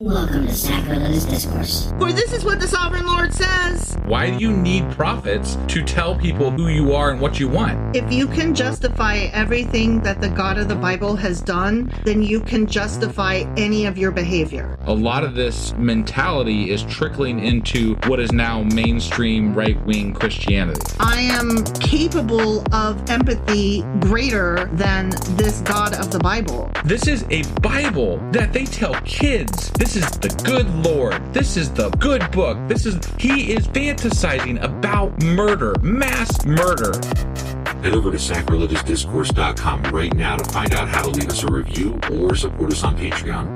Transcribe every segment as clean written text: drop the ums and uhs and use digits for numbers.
Welcome to Sacrilegious Discourse. For this is what the Sovereign Lord says. Why do you need prophets to tell people who you are and what you want? If you can justify everything that the God of the Bible has done, then you can justify any of your behavior. A lot of this mentality is trickling into what is now mainstream right-wing Christianity. I am capable of empathy greater than this God of the Bible. This is a Bible that they tell kids. This is the good Lord. This is the good book. He is fantasizing about murder, mass murder. Head over to sacrilegiousdiscourse.com right now to find out how to leave us a review or support us on Patreon.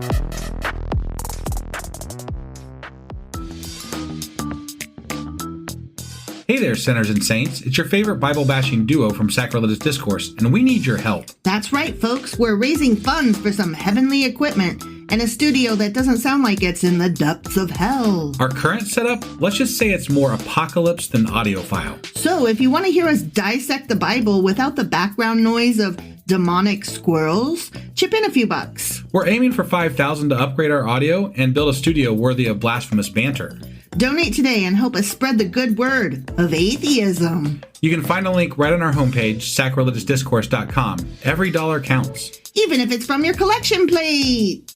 Hey there, sinners and saints. It's your favorite Bible-bashing duo from Sacrilegious Discourse, and we need your help. That's right, folks. We're raising funds for some heavenly equipment and a studio that doesn't sound like it's in the depths of hell. Our current setup, let's just say it's more apocalypse than audiophile. So if you want to hear us dissect the Bible without the background noise of demonic squirrels, chip in a few bucks. We're aiming for $5,000 to upgrade our audio and build a studio worthy of blasphemous banter. Donate today and help us spread the good word of atheism. You can find a link right on our homepage, sacrilegiousdiscourse.com. Every dollar counts. Even if it's from your collection plate.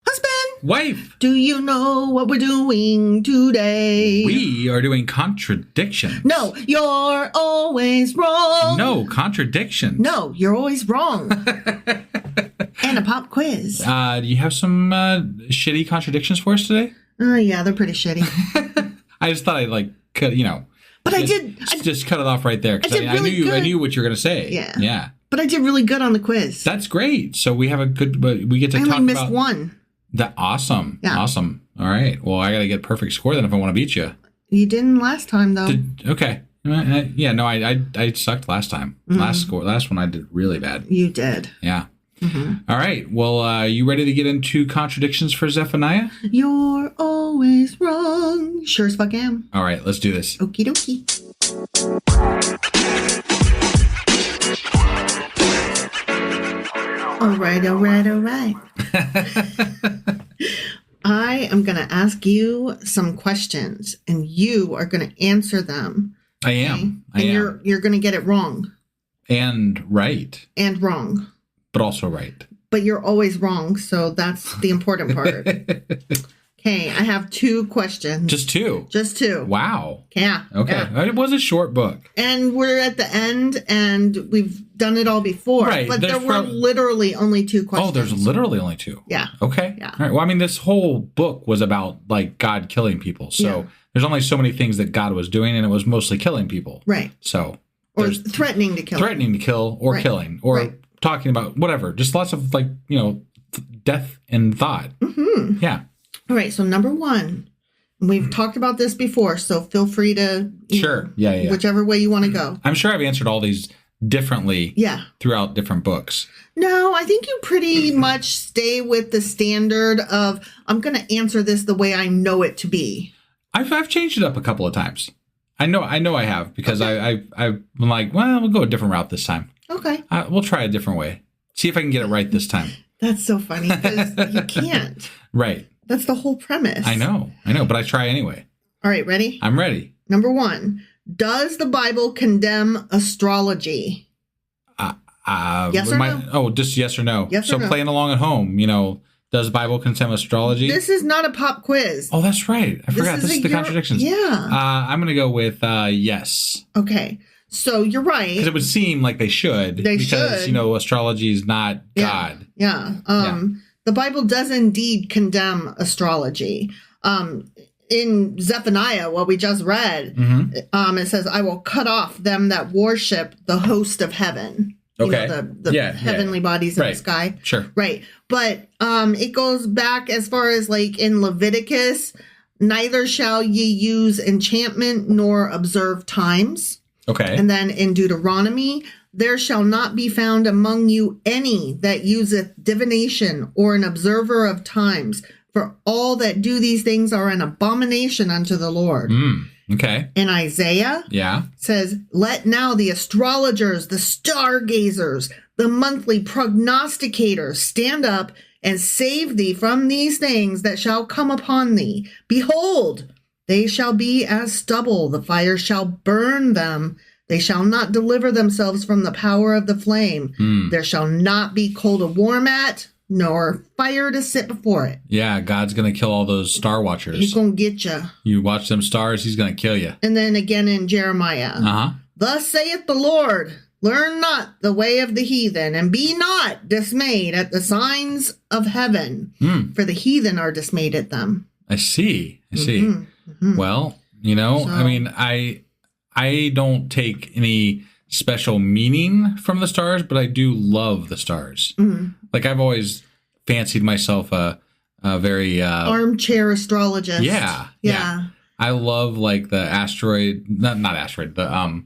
Husband! Wife! Do you know what we're doing today? We are doing contradiction. No, you're always wrong. No, contradiction. No, you're always wrong. And a pop quiz. Do you have some shitty contradictions for us today? Yeah, they're pretty shitty. I just thought I'd But I did. Just cut it off right there because I knew what you were gonna say. Yeah. But I did really good on the quiz. That's great. So we have a good. We get to talk about. I only missed one. That awesome. Yeah. Awesome. All right. Well, I got to get a perfect score then if I want to beat you. You didn't last time though. Okay. Yeah. No, I sucked last time. Mm-hmm. Last one I did really bad. You did. Yeah. Mm-hmm. All right. Well, you ready to get into contradictions for Zephaniah? You're always wrong. Sure as fuck am. All right. Let's do this. Okie dokie. All right. I am going to ask you some questions, and you are going to answer them. I am. Okay? You're going to get it wrong. And right. And wrong. But also right. But you're always wrong, so that's the important part. Okay, I have two questions. Just two? Just two. Wow. Yeah. Okay. Yeah. It was a short book. And we're at the end, and we've done it all before. Right. But there were literally only two questions. Oh, there's literally only two? Yeah. Okay. Yeah. All right. Well, I mean, this whole book was about, God killing people. So there's only so many things that God was doing, and it was mostly killing people. Right. So. Or threatening to kill. Threatening to kill or killing. Or talking about whatever. Just lots of, death and thought. Mm-hmm. Yeah. All right, so number one, we've talked about this before, so feel free to whichever way you want to go. I'm sure I've answered all these differently throughout different books. No, I think you pretty much stay with the standard of, I'm going to answer this the way I know it to be. I've changed it up a couple of times. I know I have, because I've been like, well, we'll go a different route this time. Okay. We'll try a different way. See if I can get it right this time. That's so funny, because you can't. Right. That's the whole premise. I know, but I try anyway. All right, ready? I'm ready. Number one, does the Bible condemn astrology? Yes or no? Oh, just yes or no. Yes or no. So playing along at home, does the Bible condemn astrology? This is not a pop quiz. Oh, that's right. I forgot. This is the contradictions. Yeah. I'm going to go with yes. Okay. So you're right. Because it would seem like they should. Because, astrology is not God. Yeah. The Bible does indeed condemn astrology. In Zephaniah, what we just read, it says, I will cut off them that worship the host of heaven. Okay. The heavenly bodies in the sky. Sure. Right. But it goes back as far as in Leviticus, neither shall ye use enchantment nor observe times. Okay. And then in Deuteronomy, there shall not be found among you any that useth divination or an observer of times, for all that do these things are an abomination unto the Lord. Okay. And Isaiah says, let now the astrologers, the stargazers, the monthly prognosticators stand up and save thee from these things that shall come upon thee. Behold, they shall be as stubble. The fire shall burn them. They shall not deliver themselves from the power of the flame. There shall not be coal to warm at, nor fire to sit before it. Yeah, God's going to kill all those star watchers. He's going to get you. You watch them stars, he's going to kill you. And then again in Jeremiah. Thus saith the Lord, learn not the way of the heathen, and be not dismayed at the signs of heaven, for the heathen are dismayed at them. I see. Well, I mean, I don't take any special meaning from the stars, but I do love the stars. Like, I've always fancied myself a very armchair astrologist. Yeah. I love like the asteroid, not asteroid, the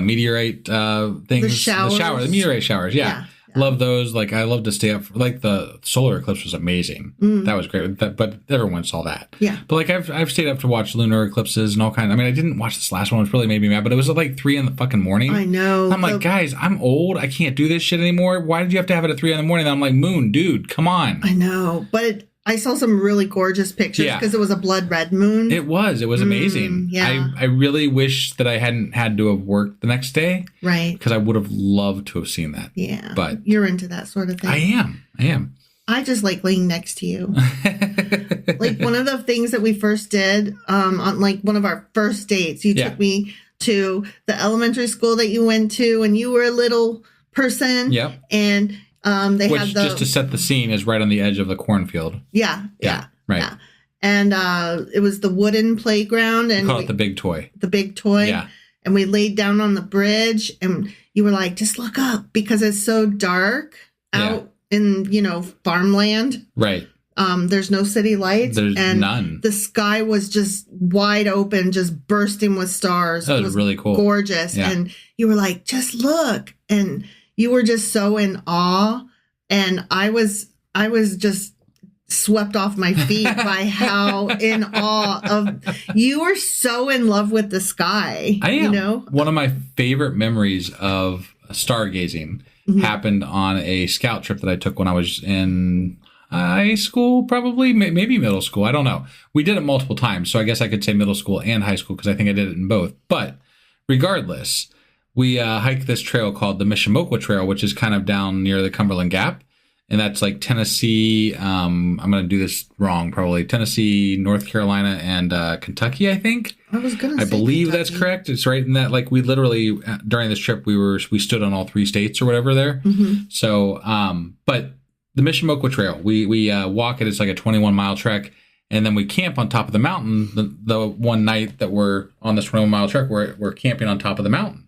meteorite things, the meteorite showers. Yeah. Love those. Like, I love to stay up for, like, the solar eclipse was amazing. That was great. But everyone saw that. Yeah. But like, I've stayed up to watch lunar eclipses and all kinds. I mean, I didn't watch this last one, which really made me mad, but it was at like 3 in the fucking morning. I know. I'm like, guys, I'm old. I can't do this shit anymore. Why did you have to have it at 3 in the morning? And I'm like, moon, dude, come on. I know. But I saw some really gorgeous pictures because it was a blood red moon. It was amazing. Yeah. I really wish that I hadn't had to have worked the next day. Right. Because I would have loved to have seen that. Yeah. But you're into that sort of thing. I am. I just like laying next to you. Like, one of the things that we first did on like one of our first dates, you took me to the elementary school that you went to, and you were a little person. Yep. And which, just to set the scene, is right on the edge of the cornfield. Yeah. Right. Yeah. And it was the wooden playground. And we call it the big toy. The big toy. Yeah. And we laid down on the bridge, and you were like, just look up, because it's so dark out in, farmland. Right. There's no city lights. There's and none. The sky was just wide open, just bursting with stars. That was really cool. Gorgeous. Yeah. And you were like, just look. And you were just so in awe. And I was just swept off my feet by how in awe of you were so in love with the sky. I am. One of my favorite memories of stargazing happened on a scout trip that I took when I was in high school, probably, maybe middle school. I don't know. We did it multiple times, so I guess I could say middle school and high school, because I think I did it in both. But regardless, we hiked this trail called the Mishimoka Trail, which is kind of down near the Cumberland Gap. And that's like Tennessee. I'm going to do this wrong, probably. Tennessee, North Carolina, and Kentucky, I think. I believe that's correct. It's right in that, like, we literally, during this trip, we stood on all 3 states or whatever there. So, but the Mishimoka Trail, we walk it. It's like a 21-mile trek. And then we camp on top of the mountain. The one night that we're on this 21-mile trek, we're camping on top of the mountain.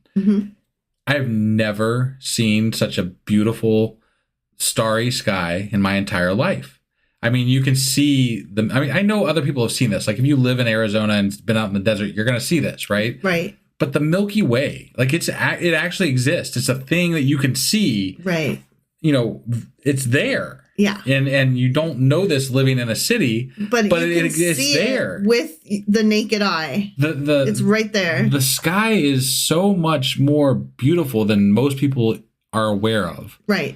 I have never seen such a beautiful starry sky in my entire life. I mean, you can see I know other people have seen this. Like, if you live in Arizona and been out in the desert, you're going to see this, right? Right. But the Milky Way, like, it actually exists. It's a thing that you can see. Right. It's there. Yeah. And you don't know this living in a city, but it's there with the naked eye. It's right there. The sky is so much more beautiful than most people are aware of. Right.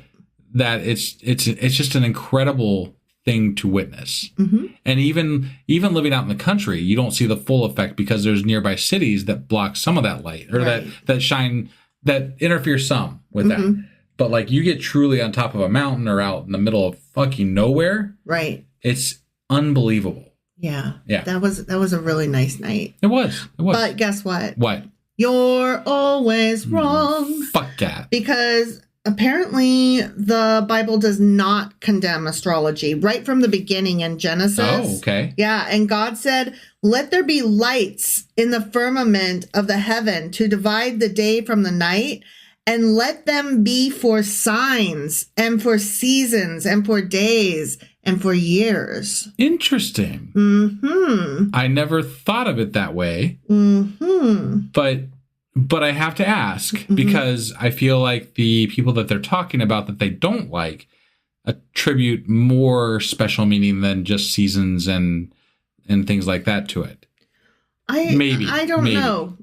That it's just an incredible thing to witness. And even living out in the country, you don't see the full effect, because there's nearby cities that block some of that light, or that shine, that interfere some with that. But like, you get truly on top of a mountain or out in the middle of fucking nowhere. Right. It's unbelievable. Yeah. Yeah. That was a really nice night. It was. But guess what? What? You're always wrong. Fuck that. Because apparently the Bible does not condemn astrology right from the beginning in Genesis. Oh, okay. Yeah. And God said, let there be lights in the firmament of the heaven to divide the day from the night, and let them be for signs and for seasons and for days and for years. Interesting. I never thought of it that way. But I have to ask, because I feel like the people that they're talking about that they don't like attribute more special meaning than just seasons and things like that to it. I don't know.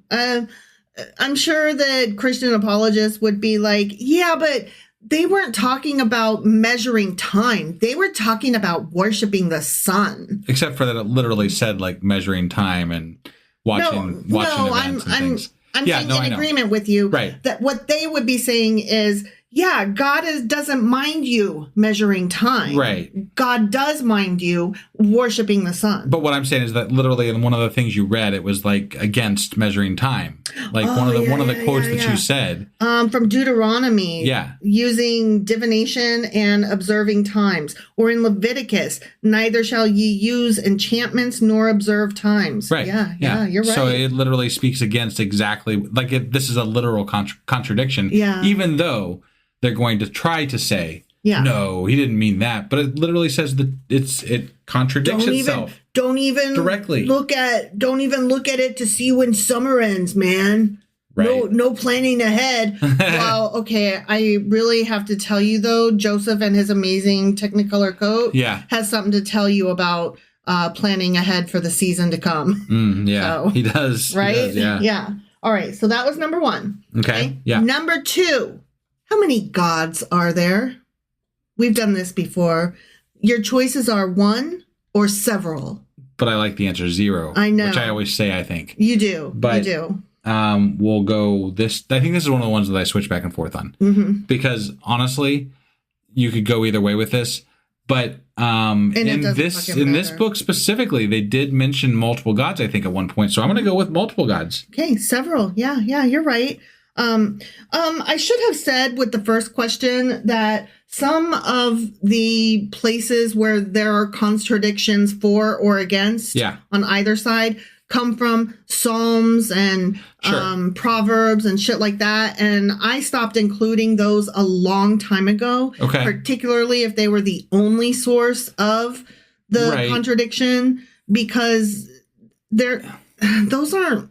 I'm sure that Christian apologists would be like, yeah, but they weren't talking about measuring time. They were talking about worshiping the sun. Except for that it literally said like measuring time and watching events and things. I'm saying in agreement with you. Right. That what they would be saying is, yeah, God doesn't mind you measuring time. Right. God does mind you worshiping the sun. But what I'm saying is that literally in one of the things you read, it was like against measuring time. Like one of the quotes that you said. From Deuteronomy. Yeah. Using divination and observing times. Or in Leviticus, neither shall ye use enchantments nor observe times. Right. Yeah, you're right. So it literally speaks against exactly, like this is a literal contradiction. Yeah. Even though they're going to try to say, no, he didn't mean that. But it literally says that it contradicts itself. Don't even directly look at it to see when summer ends, man. Right. No planning ahead. Well, okay, I really have to tell you though, Joseph and his amazing Technicolor coat has something to tell you about planning ahead for the season to come. So, he does. Right? He does, yeah. All right, so that was number 1. Okay. Yeah. Number 2. How many gods are there? We've done this before. Your choices are one or several. But I like the answer 0. I know. Which I always say, I think. You do. But, you do. We'll go this. I think this is one of the ones that I switch back and forth on. Mm-hmm. Because honestly, you could go either way with this. But in this book specifically, they did mention multiple gods, I think, at one point. So I'm going to go with multiple gods. Okay, several. Yeah, you're right. I should have said with the first question that some of the places where there are contradictions for or against on either side come from Psalms and Proverbs and shit like that. And I stopped including those a long time ago, particularly if they were the only source of the contradiction, because those aren't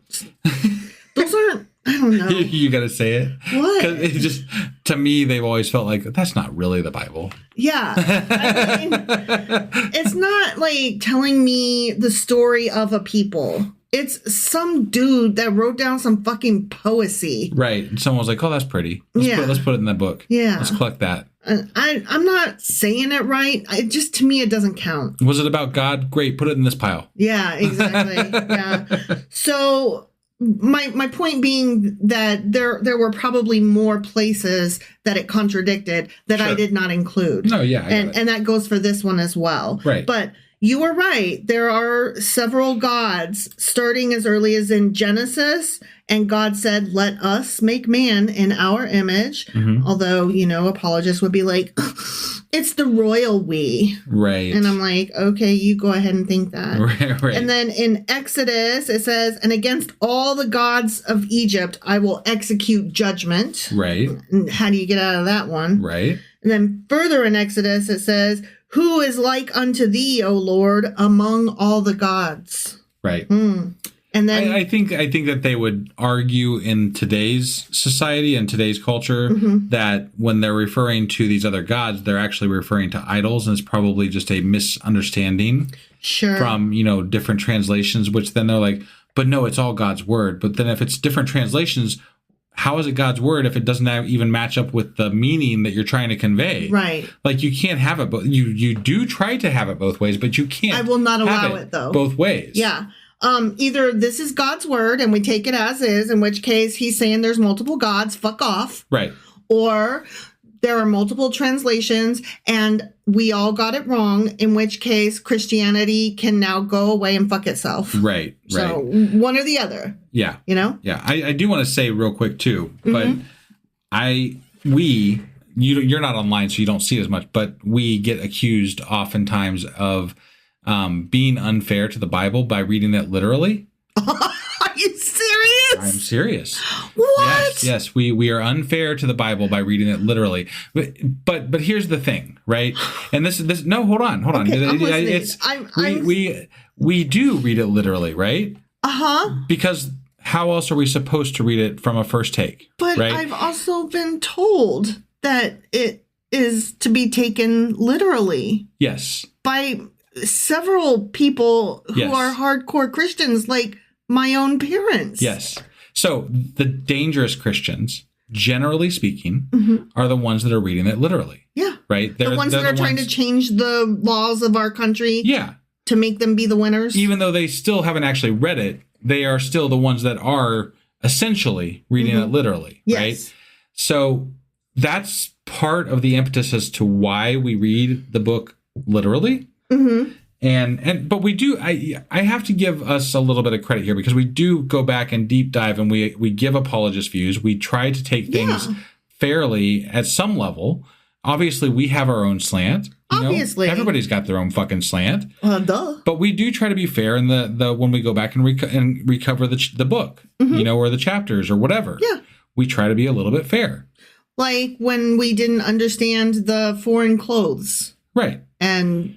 I don't know. You got to say it. What? Because it just, to me, they've always felt like that's not really the Bible. Yeah. I mean, it's not like telling me the story of a people. It's some dude that wrote down some fucking poesy. Right. And someone was like, oh, that's pretty. Let's put it in that book. Yeah. Let's collect that. I'm not saying it right. To me, it doesn't count. Was it about God? Great. Put it in this pile. Yeah, exactly. Yeah. So my point being that there were probably more places that it contradicted that I did not include. No, yeah. And that goes for this one as well. Right. But you were right. There are several gods starting as early as in Genesis. And God said, let us make man in our image. Mm-hmm. Although, apologists would be like, it's the royal we. Right. And I'm like, okay, you go ahead and think that. Right. And then in Exodus, it says, and against all the gods of Egypt, I will execute judgment. Right. And how do you get out of that one? Right. And then further in Exodus, it says, who is like unto thee, O Lord, among all the gods? Right. And then I think that they would argue in today's society and today's culture that when they're referring to these other gods, they're actually referring to idols, and it's probably just a misunderstanding from, different translations, which then they're like, but no, it's all God's word. But then if it's different translations, how is it God's word if it doesn't even match up with the meaning that you're trying to convey? Right. Like you can't have it, but you do try to have it both ways, but you can't. I will not allow it though. Both ways. Yeah. Either this is God's word and we take it as is, in which case he's saying there's multiple gods, fuck off. Right. Or there are multiple translations and we all got it wrong, in which case Christianity can now go away and fuck itself. Right. So one or the other. Yeah. Yeah. I do want to say real quick too, but you're not online, so you don't see it as much, but we get accused oftentimes of being unfair to the Bible by reading it literally. Are you serious? I'm serious. What? Yes. We are unfair to the Bible by reading it literally. But here's the thing, right? And this no, hold on. Okay, we do read it literally, right? Uh-huh. Because how else are we supposed to read it from a first take? But right? I've also been told that it is to be taken literally. Yes. By several people who are hardcore Christians, like my own parents. Yes. So the dangerous Christians, generally speaking, are the ones that are reading it literally. Yeah. Right? The ones that are trying to change the laws of our country. Yeah. To make them be the winners. Even though they still haven't actually read it, they are still the ones that are essentially reading it literally. Yes. Right? So that's part of the impetus as to why we read the book literally. But we do, I have to give us a little bit of credit here because we do go back and deep dive and we give apologist views. We try to take things fairly at some level. Obviously, we have our own slant. Obviously. Everybody's got their own fucking slant. Duh. But we do try to be fair in the when we go back and recover the book, or the chapters or whatever. Yeah. We try to be a little bit fair. Like when we didn't understand the foreign clothes. Right. And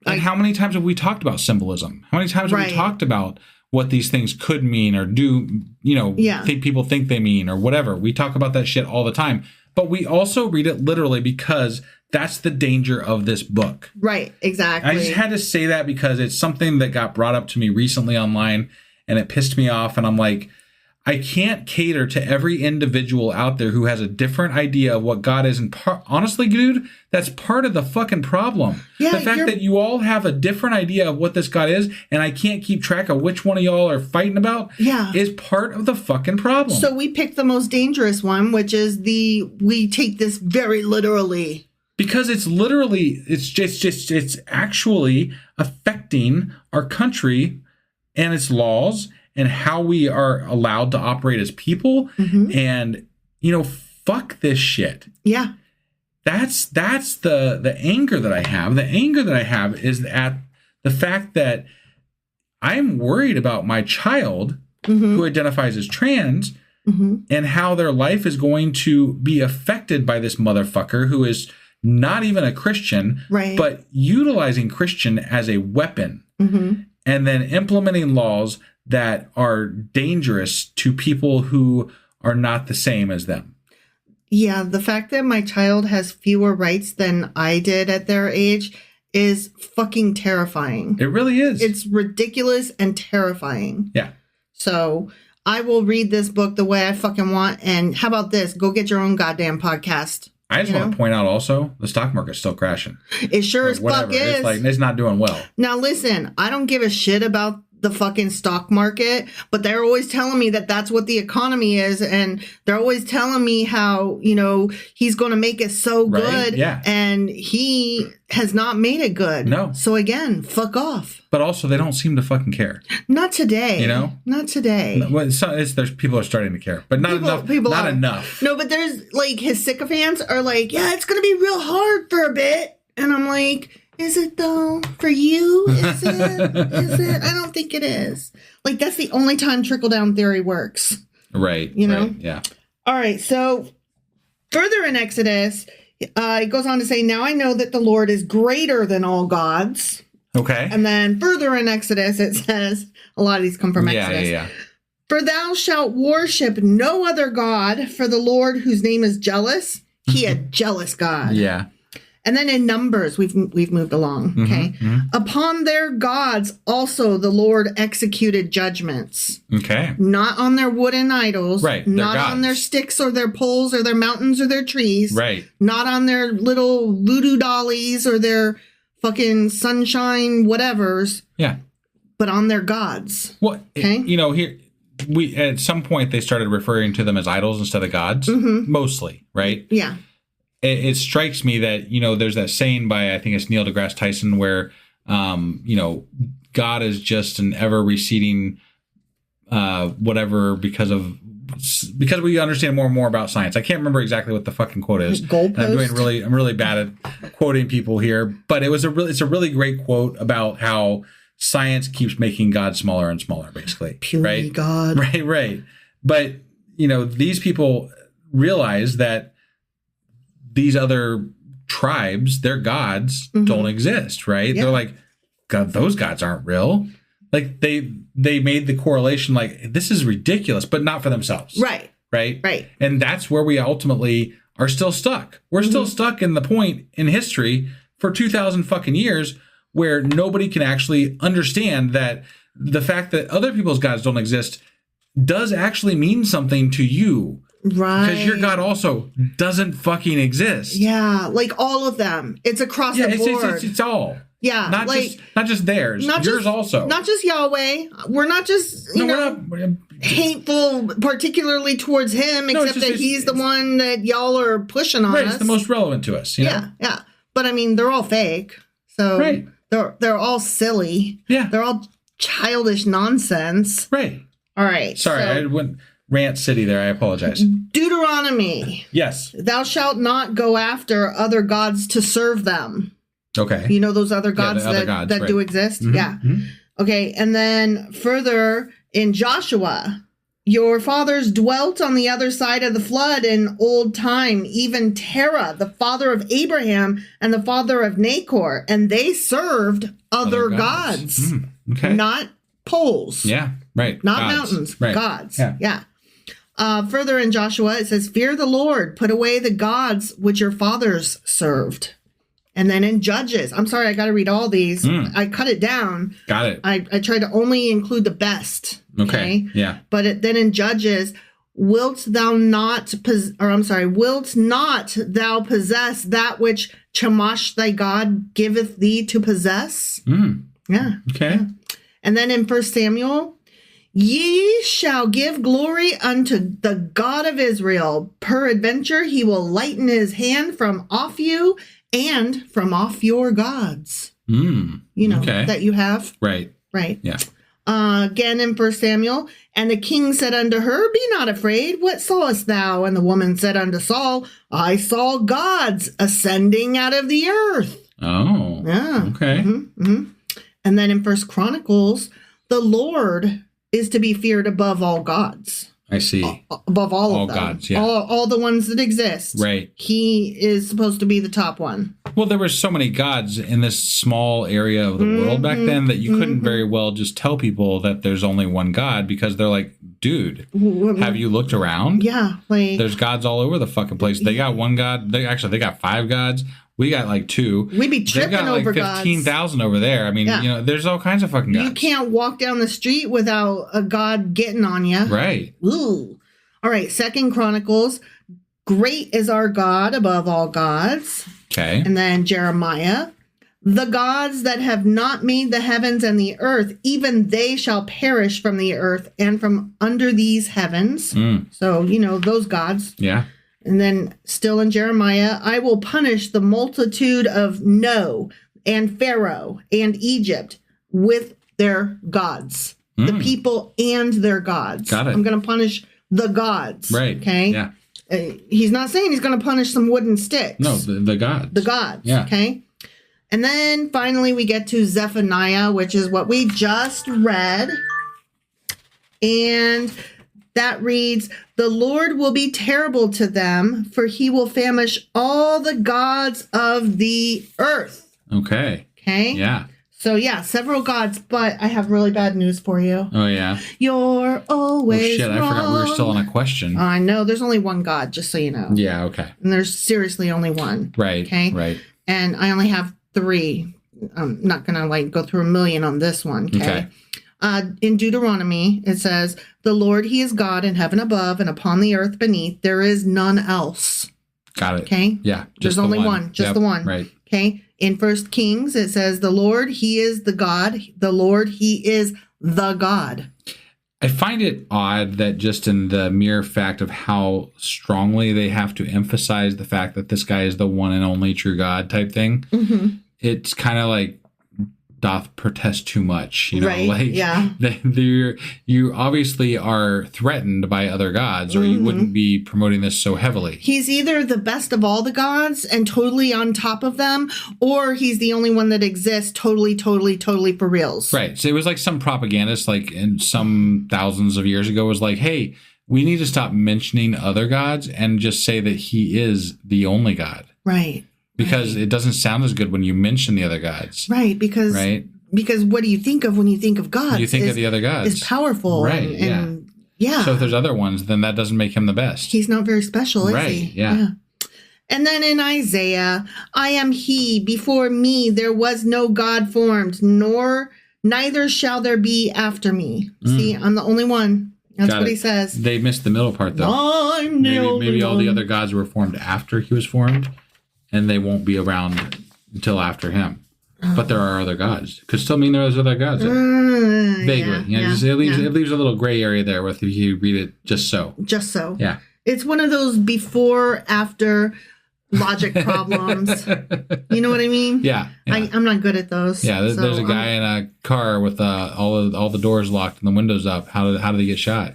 how many times have we talked about symbolism? How many times have we talked about what these things could mean or do, people think they mean or whatever? We talk about that shit all the time. But we also read it literally because that's the danger of this book. Right, exactly. I just had to say that because it's something that got brought up to me recently online and it pissed me off. And I'm like, I can't cater to every individual out there who has a different idea of what God is. And honestly, dude, that's part of the fucking problem. Yeah, the fact that you all have a different idea of what this God is, and I can't keep track of which one of y'all are fighting about, is part of the fucking problem. So we picked the most dangerous one, which is we take this very literally. Because it's literally, it's actually affecting our country and its laws and how we are allowed to operate as people. And, fuck this shit. Yeah. That's the anger that I have. The anger that I have is at the fact that I'm worried about my child who identifies as trans and how their life is going to be affected by this motherfucker who is not even a Christian, but utilizing Christian as a weapon and then implementing laws that are dangerous to people who are not the same as them. Yeah, the fact that my child has fewer rights than I did at their age is fucking terrifying. It really is. It's ridiculous and terrifying. Yeah. So I will read this book the way I fucking want. And how about this? Go get your own goddamn podcast. I just want to point out also, the stock market's still crashing. It sure as fuck is. It's like, it's not doing well. Now listen, I don't give a shit about the fucking stock market, but they're always telling me that that's what the economy is, and they're always telling me how he's going to make it so good, and he has not made it good. No. So again, fuck off. But also, they don't seem to fucking care. Not today. Not today. Well, there's people are starting to care, but not enough. Not enough. No, but there's like his sycophants are like, yeah, it's going to be real hard for a bit, and I'm like, is it though? For you? Is it? Is it? I don't think it is. Like, that's the only time trickle-down theory works. Right. Right, yeah. All right. So further in Exodus, it goes on to say, now I know that the Lord is greater than all gods. Okay. And then further in Exodus, it says, a lot of these come from Exodus. Yeah. For thou shalt worship no other God, for the Lord whose name is jealous, he a jealous God. Yeah. And then in Numbers, we've moved along, okay? Upon their gods also the Lord executed judgments. Okay. Not on their wooden idols. Right. Not on their sticks or their poles or their mountains or their trees. Right. Not on their little voodoo dollies or their fucking sunshine whatevers. Yeah. But on their gods. Well, okay? Here, we at some point they started referring to them as idols instead of gods. Mostly, right? Yeah. It strikes me that, there's that saying by, I think it's Neil deGrasse Tyson, where, God is just an ever receding, whatever, because we understand more and more about science. I can't remember exactly what the fucking quote is. Goalpost? I'm really bad at quoting people here, but it's a really great quote about how science keeps making God smaller and smaller, basically. Puny God. Right. But, these people realize that these other tribes, their gods don't exist, right? Yeah. They're like, God, those gods aren't real. Like they made the correlation like, this is ridiculous, but not for themselves. Right. And that's where we ultimately are still stuck. We're still stuck in the point in history for 2,000 fucking years where nobody can actually understand that the fact that other people's gods don't exist does actually mean something to you. Right. Because your God also doesn't fucking exist. Yeah, like all of them. It's across the board. It's all. Yeah, not just theirs. Yours also. Not just Yahweh. We're not just we're hateful, particularly towards him, except that he's the one that y'all are pushing on us. Right, it's the most relevant to us. Yeah. But I mean, they're all fake. So they're all silly. Yeah. They're all childish nonsense. Right. All right. Sorry, I went rant city there. I apologize. Deuteronomy. Yes. Thou shalt not go after other gods to serve them. Okay. You know those other gods that do exist? Mm-hmm. Yeah. Mm-hmm. Okay. And then further in Joshua, your fathers dwelt on the other side of the flood in old time, even Terah, the father of Abraham and the father of Nahor, and they served other gods. Okay. Not poles. Yeah. Right. Not gods. mountains. Right. Gods. Yeah. Further in Joshua, it says, fear the Lord, put away the gods which your fathers served. And then in Judges, I'm sorry, I got to read all these. I cut it down. Got it. I tried to only include the best. Okay. Yeah. But then in Judges, wilt not thou possess that which Chemosh thy God giveth thee to possess? Yeah. Okay. Yeah. And then in 1 Samuel, ye shall give glory unto the God of Israel. Peradventure he will lighten his hand from off you and from off your gods. That you have. Right. Yeah. Again in 1 Samuel, and the king said unto her, be not afraid. What sawest thou? And the woman said unto Saul, I saw gods ascending out of the earth. Oh. Yeah. Okay. And then in 1 Chronicles, the Lord is to be feared above all gods. I see. Above all of them. Gods, yeah. All the ones that exist. Right. He is supposed to be the top one. Well, there were so many gods in this small area of the world back then that you couldn't very well just tell people that there's only one God because they're like, dude, have you looked around? Yeah. There's gods all over the fucking place. They got one God. They got 5 gods. We got like 2. We'd be tripping They've got like over 15,000 over there. I mean, there's all kinds of fucking gods. You can't walk down the street without a god getting on you. Right. Ooh. All right. 2 Chronicles. Great is our God above all gods. Okay. And then Jeremiah. The gods that have not made the heavens and the earth, even they shall perish from the earth and from under these heavens. So, those gods. Yeah. And then still in Jeremiah, I will punish the multitude of No and Pharaoh and Egypt with their gods. The people and their gods. Got it. I'm going to punish the gods. Right. Okay. Yeah. He's not saying he's going to punish some wooden sticks. No, the gods. The gods. Yeah. Okay. And then finally we get to Zephaniah, which is what we just read. And that reads, the Lord will be terrible to them, for he will famish all the gods of the earth. Okay. Okay? Yeah. So, several gods, but I have really bad news for you. Oh, yeah. You're always wrong. I forgot we were still on a question. I know. There's only one God, just so you know. Yeah, okay. And there's seriously only one. Right. Okay? Right. And I only have 3. I'm not going to, go through a million on this one. Okay? In Deuteronomy, it says, the Lord, he is God in heaven above and upon the earth beneath. There is none else. Got it. Okay? Yeah. There's only one. Just the one. Right. Okay? In 1 Kings, it says, the Lord, he is the God. The Lord, he is the God. I find it odd that just in the mere fact of how strongly they have to emphasize the fact that this guy is the one and only true God type thing, it's kind of like doth protest too much, Right, yeah. You obviously are threatened by other gods, or you wouldn't be promoting this so heavily. He's either the best of all the gods and totally on top of them, or he's the only one that exists totally for reals. Right. So it was like some propagandist, like in some thousands of years ago, was like, hey, we need to stop mentioning other gods and just say that he is the only God. Right. Because it doesn't sound as good when you mention the other gods. Right, because what do you think of when you think of God? You think of the other gods. Is powerful. Right, and yeah. So if there's other ones, then that doesn't make him the best. He's not very special, is he? Right, yeah. And then in Isaiah, I am he, before me there was no God formed, neither shall there be after me. See, I'm the only one. That's what he says. They missed the middle part, though. I'm Maybe all the other gods were formed after he was formed, and they won't be around until after him. But there are other gods. Could still mean there's other gods there. Vaguely. It leaves a little gray area there with if you read it just so. Just so. Yeah. It's one of those before, after logic problems. You know what I mean? Yeah. I'm not good at those. Yeah, there's a guy in a car with all the doors locked and the windows up. How did he get shot?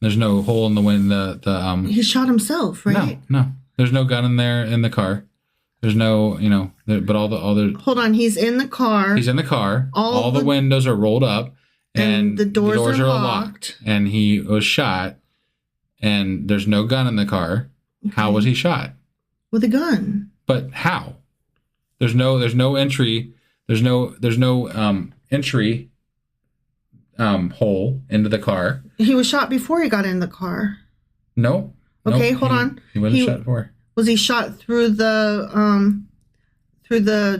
There's no hole in the window. He shot himself, right? No. There's no gun in there in the car. There's no, but all the. Hold on, he's in the car. He's in the car. All the windows are rolled up, and the doors are locked. And he was shot, and there's no gun in the car. Okay. How was he shot? With a gun. But how? There's no entry. There's no entry hole into the car. He was shot before he got in the car. No. Okay, hold on. He wasn't shot before. Was he shot through the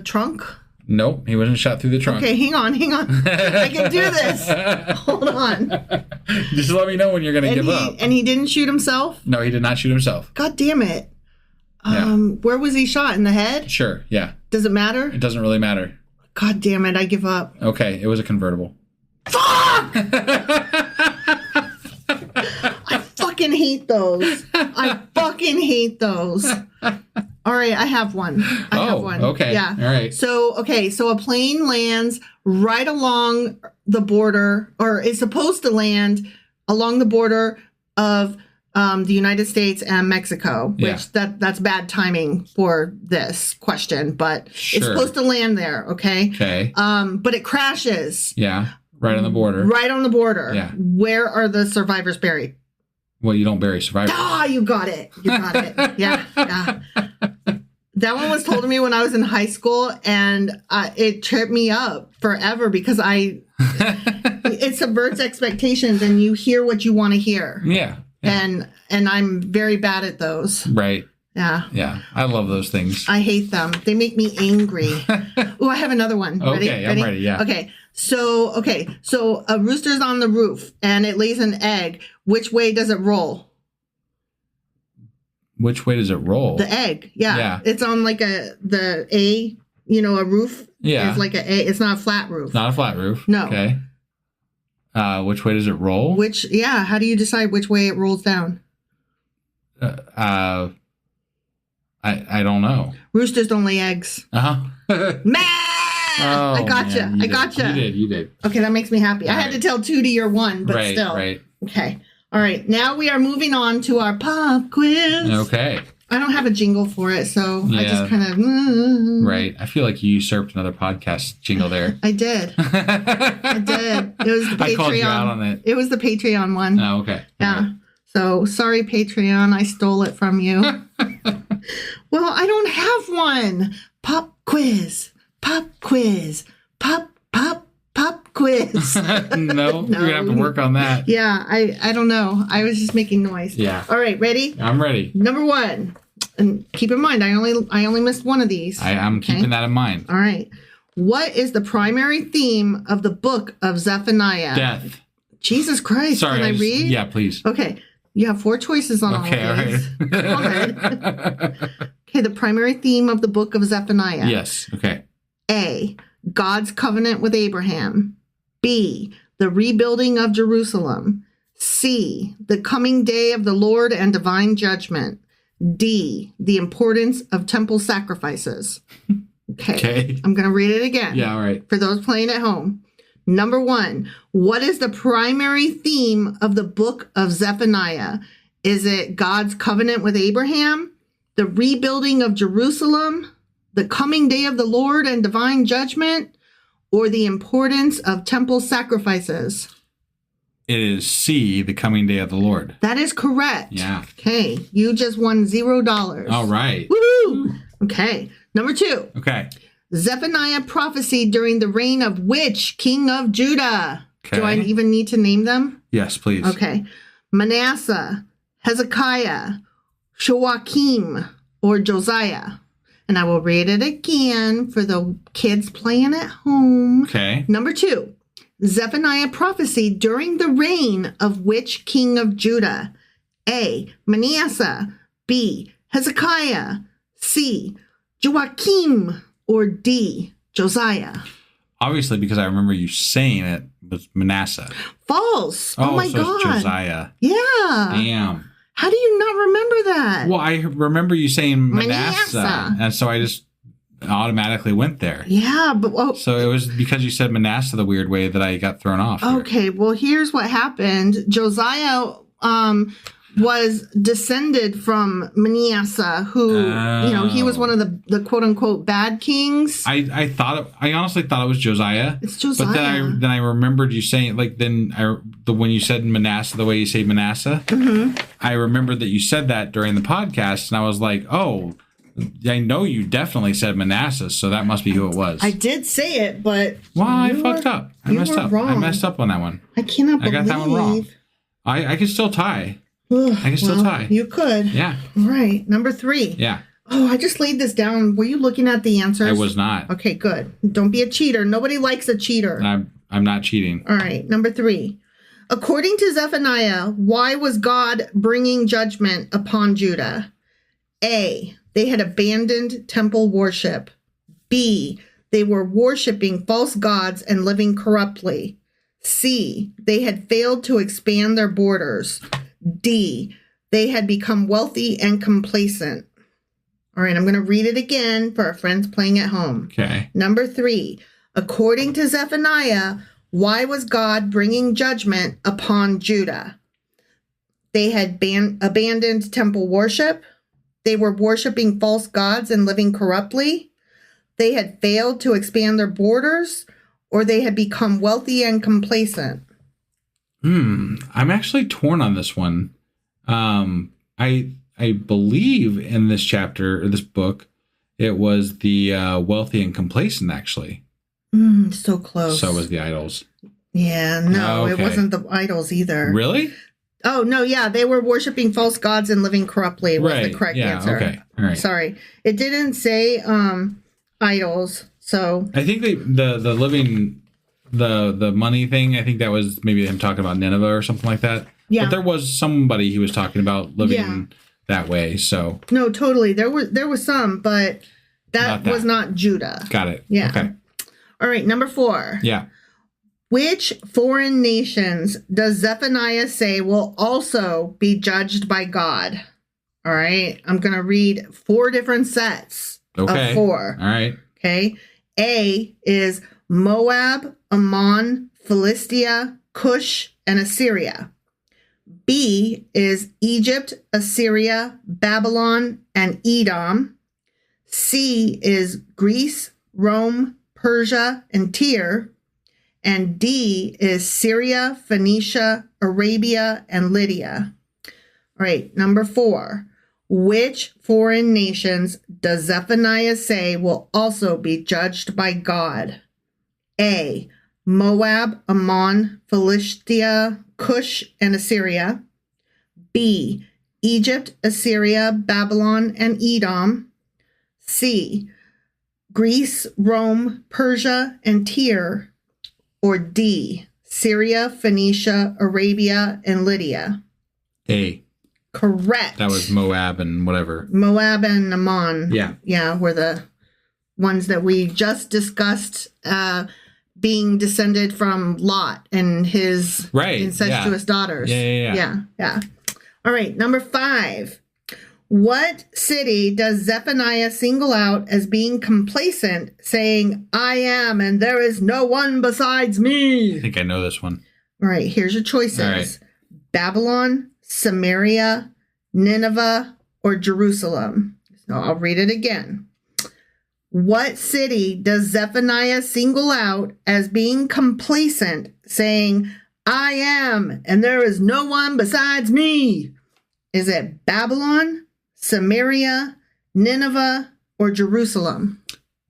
trunk? Nope, he wasn't shot through the trunk. Okay, hang on. I can do this. Hold on. Just let me know when you're going to give up. And he didn't shoot himself? No, he did not shoot himself. God damn it. Where was he shot? In the head? Sure, yeah. Does it matter? It doesn't really matter. God damn it, I give up. Okay, it was a convertible. Fuck! I fucking hate those. All right, I have one. I have one. Okay. Yeah. All right. So a plane lands right along the border, or is supposed to land along the border of the United States and Mexico, which that's bad timing for this question, but it's supposed to land there, okay? Okay. But it crashes. Yeah, right on the border. Right on the border. Yeah. Where are the survivors buried? Well, you don't bury survivors. Ah, you got it. Yeah. That one was told to me when I was in high school, and it tripped me up forever because it subverts expectations, and you hear what you want to hear. Yeah. And I'm very bad at those. Right. Yeah. Yeah. I love those things. I hate them. They make me angry. Oh, I have another one. Ready? Okay, I'm ready. Yeah. Okay. So a rooster's on the roof and it lays an egg. Which way does it roll? Which way does it roll? The egg. Yeah. It's on like a roof. Yeah. It's like it's not a flat roof. Not a flat roof. No. Okay. Which way does it roll? How do you decide which way it rolls down? I don't know. Roosters don't lay eggs. I gotcha. You did. Okay, that makes me happy. I had to tell 2 to your 1, but still. Right. Okay. All right. Now we are moving on to our pop quiz. Okay. I don't have a jingle for it, so I just kind of... Right. I feel like you usurped another podcast jingle there. I did. It was the Patreon. I called you out on it. It was the Patreon one. Oh, okay. Yeah. Right. So, sorry, Patreon. I stole it from you. Well, I don't have one. Pop quiz. Pop quiz. Pop quiz. No, you're going to have to work on that. Yeah, I don't know. I was just making noise. Yeah. All right, ready? I'm ready. Number 1. And keep in mind, I only missed one of these. I'm keeping that in mind. All right. What is the primary theme of the book of Zephaniah? Death. Jesus Christ. Sorry. Can I read? Yeah, please. Okay. You have 4 choices on all of these. All right. Go ahead. Okay, the primary theme of the book of Zephaniah. Yes. Okay. A, God's covenant with Abraham. B, the rebuilding of Jerusalem. C, the coming day of the Lord and divine judgment. D, the importance of temple sacrifices. Okay. I'm going to read it again. Yeah, all right. For those playing at home. Number 1, what is the primary theme of the book of Zephaniah? Is it God's covenant with Abraham, the rebuilding of Jerusalem, the coming day of the Lord and divine judgment, or the importance of temple sacrifices? It is C, the coming day of the Lord. That is correct. Yeah. Okay. You just won $0. All right. Woohoo! Okay. Number 2. Okay. Zephaniah prophesied during the reign of which king of Judah? Okay. Do I even need to name them? Yes, please. Okay. Manasseh, Hezekiah, Joachim, or Josiah. And I will read it again for the kids playing at home. Okay. Number 2. Zephaniah prophesied during the reign of which king of Judah? A. Manasseh. B. Hezekiah. C. Joachim. Or D. Josiah. Obviously, because I remember you saying it was Manasseh. False. Oh my so God. It's Josiah. Yeah. Damn. How do you not remember that? Well, I remember you saying Manasseh. And so I just automatically went there. Yeah, but so it was because you said Manasseh the weird way that I got thrown off. Okay, well, here's what happened. Josiah was descended from Manasseh, who he was one of the quote unquote bad kings. I honestly thought it was Josiah. It's Josiah. But then I remembered you saying when you said Manasseh the way you say Manasseh. Mm-hmm. I remembered that you said that during the podcast, and I was like, oh. I know you definitely said Manasseh, so that must be who it was. I did say it, but I fucked up. I messed up. Wrong. I messed up on that one. I cannot believe. I got that one wrong. I can still tie. Ugh, I can still tie. You could. Yeah. All right. Number 3. Yeah. Oh, I just laid this down. Were you looking at the answers? I was not. Okay, good. Don't be a cheater. Nobody likes a cheater. I'm not cheating. All right. Number 3. According to Zephaniah, why was God bringing judgment upon Judah? A. They had abandoned temple worship. B. They were worshiping false gods and living corruptly. C. They had failed to expand their borders. D. They had become wealthy and complacent. All right, I'm going to read it again for our friends playing at home. Okay. Number 3. According to Zephaniah, why was God bringing judgment upon Judah? They had abandoned temple worship. They were worshiping false gods and living corruptly. They had failed to expand their borders, or they had become wealthy and complacent. I'm actually torn on this one. I believe in this chapter or this book, it was the wealthy and complacent. Actually, so close. So was the idols. Yeah, no, It wasn't the idols either. Really? Oh, no, yeah. They were worshiping false gods and living corruptly was the correct answer. Okay. All right. Sorry. It didn't say idols, so. I think the living, the money thing, I think that was maybe him talking about Nineveh or something like that. Yeah. But there was somebody he was talking about living that way, so. No, totally. There was some, but that was not Judah. Got it. Yeah. Okay. All right, number 4. Yeah. Which foreign nations does Zephaniah say will also be judged by God? All right. I'm going to read 4 different sets of 4. All right. Okay. A is Moab, Ammon, Philistia, Cush, and Assyria. B is Egypt, Assyria, Babylon, and Edom. C is Greece, Rome, Persia, and Tyre. And D is Syria, Phoenicia, Arabia, and Lydia. All right, number 4. Which foreign nations does Zephaniah say will also be judged by God? A. Moab, Ammon, Philistia, Cush, and Assyria. B. Egypt, Assyria, Babylon, and Edom. C. Greece, Rome, Persia, and Tyre. Or D, Syria, Phoenicia, Arabia, and Lydia. A. Correct. That was Moab and whatever. Moab and Ammon. Yeah. Yeah, were the ones that we just discussed being descended from Lot and his incestuous daughters. Yeah. All right, number 5. What city does Zephaniah single out as being complacent, saying, I am, and there is no one besides me? I think I know this one. All right, here's your choices. Right. Babylon, Samaria, Nineveh, or Jerusalem. So I'll read it again. What city does Zephaniah single out as being complacent, saying, I am, and there is no one besides me? Is it Babylon, Samaria, Nineveh, or Jerusalem?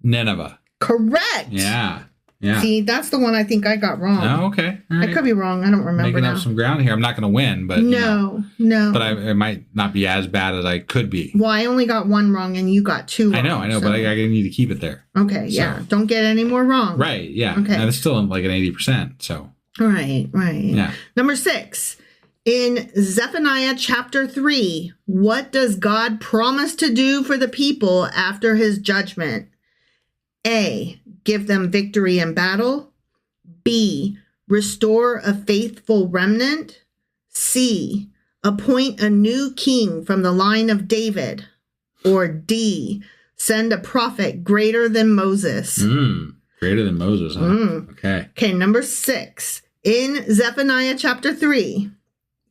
Nineveh. Correct. Yeah. Yeah. See, that's the one I think I got wrong. Oh, okay. All right. I could be wrong. I don't remember Making now. up some ground here. I'm not going to win, but No. But I might not be as bad as I could be. Well, I only got one wrong and you got two wrong. I know, so. but I need to keep it there. Okay, yeah. Don't get any more wrong. Right, yeah. Okay. And it's still like an 80%, so. Right. Yeah. Number 6. In Zephaniah chapter 3, what does God promise to do for the people after his judgment? A, give them victory in battle. B, restore a faithful remnant. C, appoint a new king from the line of David. Or D, send a prophet greater than Moses. Greater than Moses, huh? Okay. Okay, number 6. In Zephaniah chapter 3,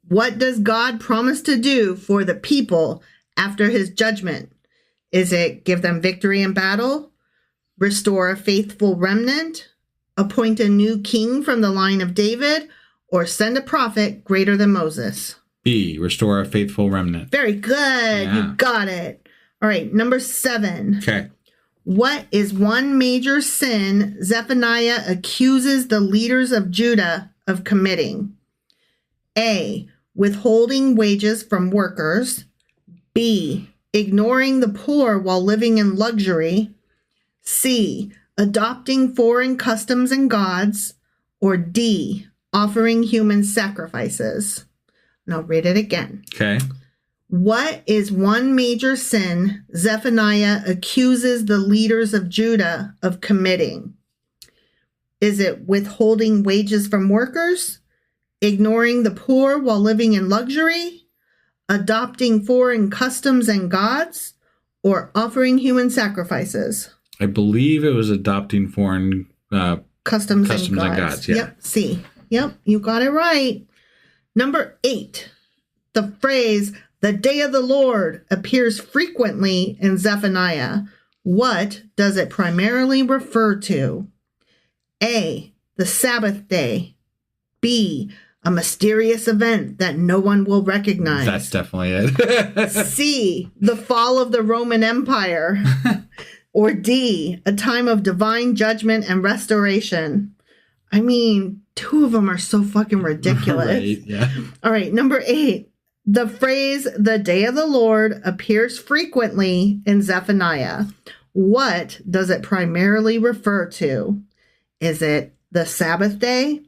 what does God promise to do for the people after his judgment? Is it give them victory in battle, restore a faithful remnant, appoint a new king from the line of David, or send a prophet greater than Moses? B, restore a faithful remnant. Very good. Yeah. You got it. All right, number 7. Okay. What is one major sin Zephaniah accuses the leaders of Judah of committing? A, withholding wages from workers. B, ignoring the poor while living in luxury. C, adopting foreign customs and gods. Or D, offering human sacrifices. And I'll read it again. Okay. What is one major sin Zephaniah accuses the leaders of Judah of committing? Is it withholding wages from workers, ignoring the poor while living in luxury, adopting foreign customs and gods, or offering human sacrifices? I believe it was adopting foreign Customs and and gods, yeah. Yep, C. Yep, you got it right. Number 8. The phrase, the day of the Lord, appears frequently in Zephaniah. What does it primarily refer to? A, the Sabbath day. B, a mysterious event that no one will recognize. That's definitely it. C, the fall of the Roman Empire. Or D, a time of divine judgment and restoration. I mean, two of them are so fucking ridiculous. Right, yeah. All right, number 8. The phrase, the day of the Lord, appears frequently in Zephaniah. What does it primarily refer to? Is it the Sabbath day?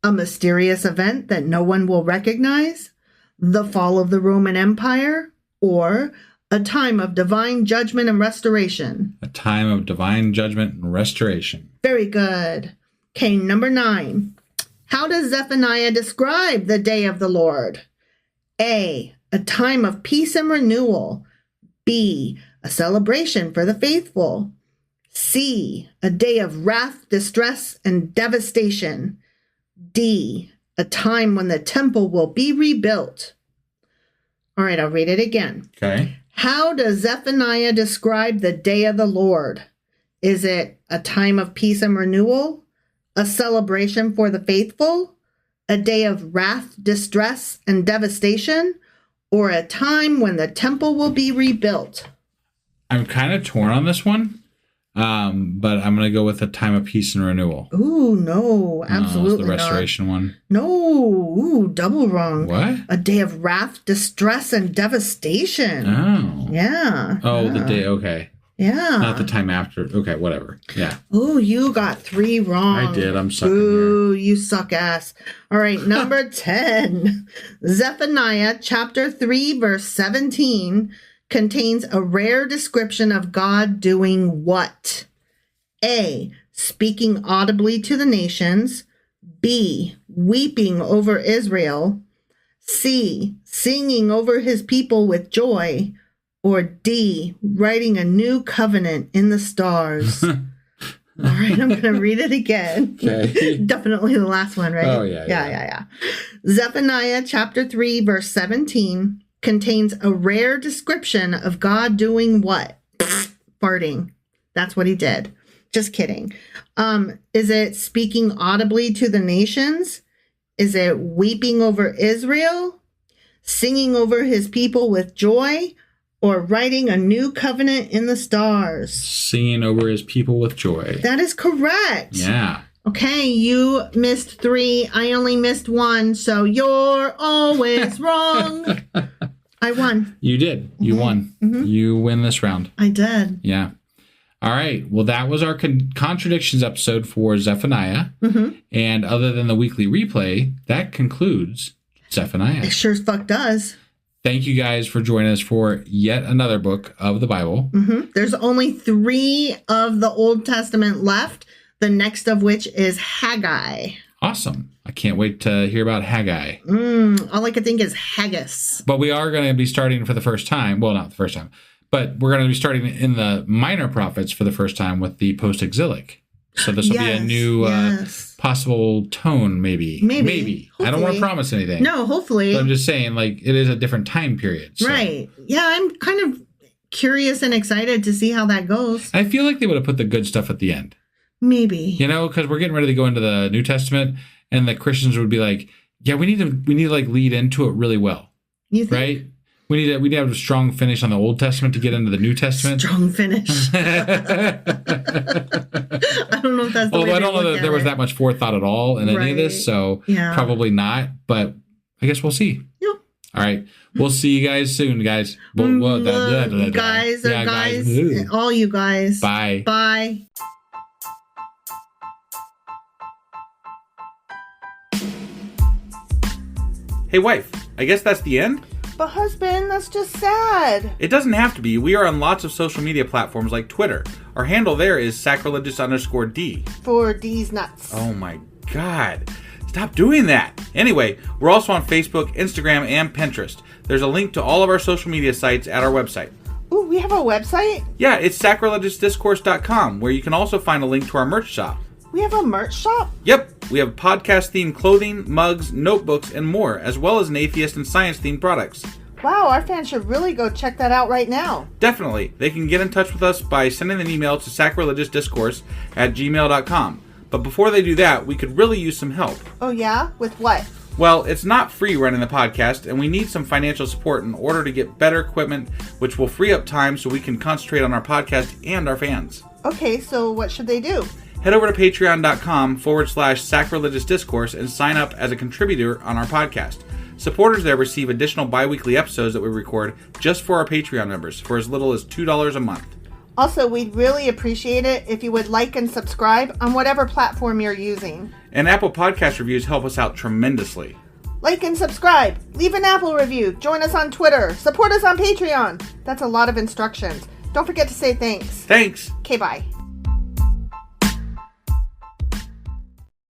A mysterious event that no one will recognize? The fall of the Roman Empire? Or a time of divine judgment and restoration? A time of divine judgment and restoration. Very good. Okay, number 9. How does Zephaniah describe the day of the Lord? A, a time of peace and renewal. B, a celebration for the faithful. C, a day of wrath, distress, and devastation. D, a time when the temple will be rebuilt. All right, I'll read it again. Okay. How does Zephaniah describe the day of the Lord? Is it a time of peace and renewal? A celebration for the faithful? A day of wrath, distress, and devastation? Or a time when the temple will be rebuilt? I'm kind of torn on this one, but I'm going to go with a time of peace and renewal. Ooh, no, absolutely the restoration one. No, ooh, double wrong. What? A day of wrath, distress, and devastation. Oh. Yeah. Oh, yeah. the day. Okay. Yeah. Not the time after. Okay, whatever. Yeah. Oh, you got 3 wrong. I did. I'm sucking Ooh, you suck ass. All right, number 10. Zephaniah chapter 3, verse 17 contains a rare description of God doing what? A, speaking audibly to the nations. B, weeping over Israel. C, singing over his people with joy. Or D, writing a new covenant in the stars. All right, I'm going to read it again. Okay. Definitely the last one, right? Oh, yeah. Yeah. Zephaniah chapter 3, verse 17 contains a rare description of God doing what? Farting. That's what he did. Just kidding. Is it speaking audibly to the nations? Is it weeping over Israel? Singing over his people with joy? or writing a new covenant in the stars. Singing over his people with joy. That is correct. Yeah. Okay, you missed 3. I only missed 1, so you're always wrong. I won. You did. You won. You win this round. I did. Yeah. All right. Well, that was our contradictions episode for Zephaniah. And other than the weekly replay, that concludes Zephaniah. It sure as fuck does. Thank you guys for joining us for yet another book of the Bible. There's only 3 of the Old Testament left, the next of which is Haggai. Awesome. I can't wait to hear about Haggai. All I can think is haggis. But we are going to be starting for the first time. Well, not the first time. But we're going to be starting in the minor prophets for the first time with the post-exilic. So this will be a new possible tone, maybe. Maybe. I don't want to promise anything. No, hopefully. But I'm just saying, like, it is a different time period. So. Right. Yeah, I'm kind of curious and excited to see how that goes. I feel like they would have put the good stuff at the end. Maybe. You know, because we're getting ready to go into the New Testament, and the Christians would be like, yeah, we need to like lead into it really well. You think? Right? We need to have a strong finish on the Old Testament to get into the New Testament. Strong finish. I don't know if that's the way I don't know that there was that much forethought at all in any of this, so probably not. But I guess we'll see. Yep. All right. We'll see you guys soon, guys. Guys, all you guys. Bye. Bye. Hey, wife, I guess that's the end? But husband, that's just sad. It doesn't have to be. We are on lots of social media platforms like Twitter. Our handle there is sacrilegious_D. For D's nuts. Oh my God. Stop doing that. Anyway, we're also on Facebook, Instagram, and Pinterest. There's a link to all of our social media sites at our website. Ooh, we have a website? Yeah, it's sacrilegiousdiscourse.com, where you can also find a link to our merch shop. We have a merch shop? Yep, we have podcast-themed clothing, mugs, notebooks, and more, as well as an atheist and science-themed products. Wow, our fans should really go check that out right now. Definitely. They can get in touch with us by sending an email to sacrilegiousdiscourse@gmail.com. But before they do that, we could really use some help. Oh yeah? With what? Well, it's not free running the podcast, and we need some financial support in order to get better equipment, which will free up time so we can concentrate on our podcast and our fans. Okay, so what should they do? Head over to patreon.com/sacrilegious discourse and sign up as a contributor on our podcast. Supporters there receive additional bi-weekly episodes that we record just for our Patreon members for as little as $2 a month. Also, we'd really appreciate it if you would like and subscribe on whatever platform you're using. And Apple Podcast reviews help us out tremendously. Like and subscribe, leave an Apple review, join us on Twitter, support us on Patreon. That's a lot of instructions. Don't forget to say thanks. Thanks. Okay, bye.